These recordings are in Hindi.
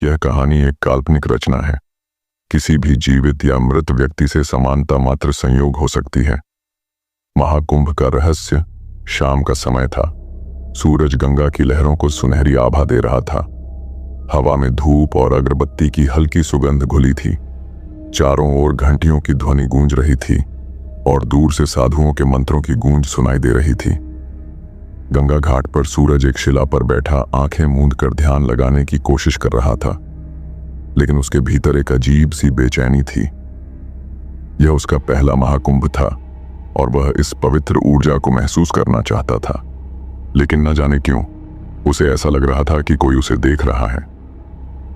यह कहानी एक काल्पनिक रचना है। किसी भी जीवित या मृत व्यक्ति से समानता मात्र संयोग हो सकती है। महाकुंभ का रहस्य। शाम का समय था। सूरज गंगा की लहरों को सुनहरी आभा दे रहा था। हवा में धूप और अगरबत्ती की हल्की सुगंध घुली थी। चारों ओर घंटियों की ध्वनि गूंज रही थी और दूर से साधुओं के मंत्रों की गूंज सुनाई दे रही थी। गंगा घाट पर सूरज एक शिला पर बैठा आंखें मूंद कर ध्यान लगाने की कोशिश कर रहा था, लेकिन उसके भीतर एक अजीब सी बेचैनी थी। यह उसका पहला महाकुंभ था और वह इस पवित्र ऊर्जा को महसूस करना चाहता था, लेकिन न जाने क्यों उसे ऐसा लग रहा था कि कोई उसे देख रहा है।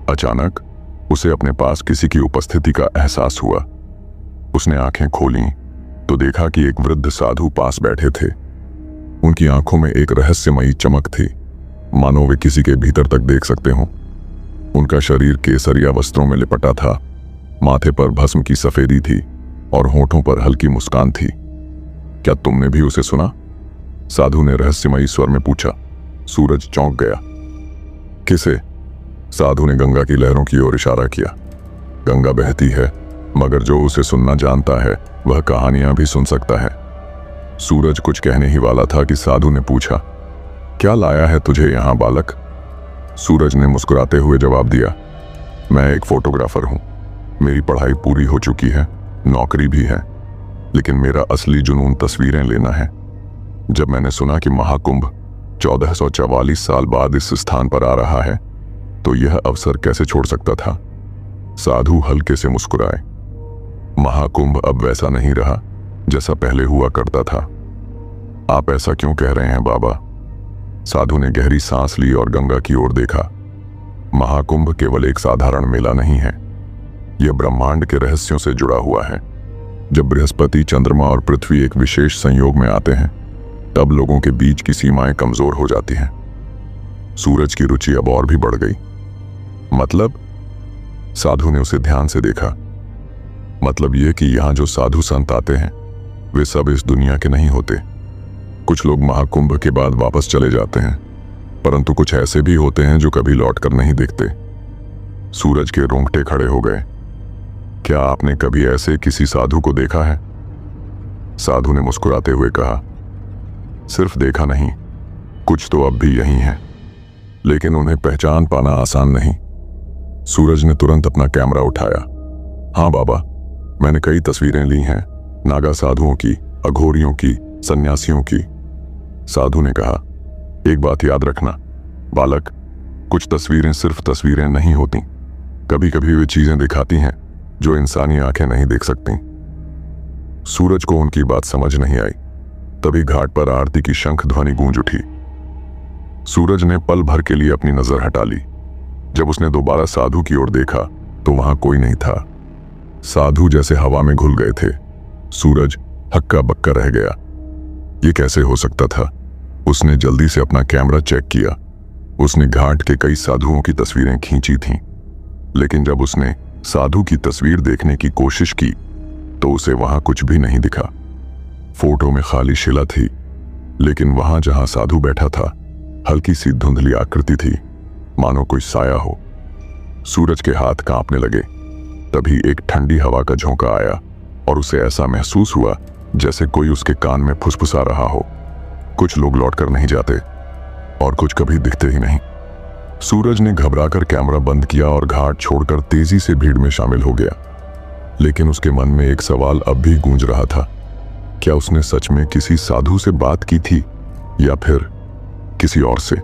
अचानक उसे अपने पास किसी की उपस्थिति का एहसास हुआ। उसने आंखें खोलीं तो देखा कि एक वृद्ध साधु पास बैठे थे। उनकी आंखों में एक रहस्यमयी चमक थी, मानो वे किसी के भीतर तक देख सकते हों। उनका शरीर केसरिया वस्त्रों में लिपटा था, माथे पर भस्म की सफेदी थी और होठों पर हल्की मुस्कान थी। क्या तुमने भी उसे सुना? साधु ने रहस्यमयी स्वर में पूछा। सूरज चौंक गया। किसे? साधु ने गंगा की लहरों की ओर इशारा किया। गंगा बहती है, मगर जो उसे सुनना जानता है वह कहानियां भी सुन सकता है। सूरज कुछ कहने ही वाला था कि साधु ने पूछा, क्या लाया है तुझे यहां बालक? सूरज ने मुस्कुराते हुए जवाब दिया, मैं एक फोटोग्राफर हूं। मेरी पढ़ाई पूरी हो चुकी है, नौकरी भी है, लेकिन मेरा असली जुनून तस्वीरें लेना है। जब मैंने सुना कि महाकुंभ 1444 साल बाद इस स्थान पर आ रहा है, तो यह अवसर कैसे छोड़ सकता था। साधु हल्के से मुस्कुराए। महाकुंभ अब वैसा नहीं रहा जैसा पहले हुआ करता था। आप ऐसा क्यों कह रहे हैं बाबा? साधु ने गहरी सांस ली और गंगा की ओर देखा। महाकुंभ केवल एक साधारण मेला नहीं है, यह ब्रह्मांड के रहस्यों से जुड़ा हुआ है। जब बृहस्पति, चंद्रमा और पृथ्वी एक विशेष संयोग में आते हैं, तब लोगों के बीच की सीमाएं कमजोर हो जाती हैं। सूरज की रुचि अब और भी बढ़ गई। मतलब? साधु ने उसे ध्यान से देखा। मतलब यह कि यहां जो साधु संत आते हैं वे सब इस दुनिया के नहीं होते। कुछ लोग महाकुंभ के बाद वापस चले जाते हैं, परंतु कुछ ऐसे भी होते हैं जो कभी लौट कर नहीं दिखते। सूरज के रोंगटे खड़े हो गए। क्या आपने कभी ऐसे किसी साधु को देखा है? साधु ने मुस्कुराते हुए कहा, सिर्फ देखा नहीं, कुछ तो अब भी यही हैं, लेकिन उन्हें पहचान पाना आसान नहीं। सूरज ने तुरंत अपना कैमरा उठाया। हाँ बाबा, मैंने कई तस्वीरें ली हैं, नागा साधुओं की, अघोरियों की, सन्यासियों की। साधु ने कहा, एक बात याद रखना बालक, कुछ तस्वीरें सिर्फ तस्वीरें नहीं होती। कभी कभी वे चीजें दिखाती हैं जो इंसानी आंखें नहीं देख सकती। सूरज को उनकी बात समझ नहीं आई। तभी घाट पर आरती की शंख ध्वनि गूंज उठी। सूरज ने पल भर के लिए अपनी नजर हटा ली। जब उसने दोबारा साधु की ओर देखा तो वहां कोई नहीं था। साधु जैसे हवा में घुल गए थे। सूरज हक्का बक्का रह गया। ये कैसे हो सकता था? उसने जल्दी से अपना कैमरा चेक किया। उसने घाट के कई साधुओं की तस्वीरें खींची थीं, लेकिन जब उसने साधु की तस्वीर देखने की कोशिश की तो उसे वहां कुछ भी नहीं दिखा। फोटो में खाली शिला थी, लेकिन वहां जहां साधु बैठा था हल्की सी धुंधली आकृति थी, मानो कोई साया हो। सूरज के हाथ कांपने लगे। तभी एक ठंडी हवा का झोंका आया और उसे ऐसा महसूस हुआ जैसे कोई उसके कान में फुसफुसा रहा हो। कुछ लोग लौटकर नहीं जाते और कुछ कभी दिखते ही नहीं। सूरज ने घबराकर कैमरा बंद किया और घाट छोड़कर तेजी से भीड़ में शामिल हो गया। लेकिन उसके मन में एक सवाल अब भी गूंज रहा था। क्या उसने सच में किसी साधु से बात की थी या फिर किसी और से?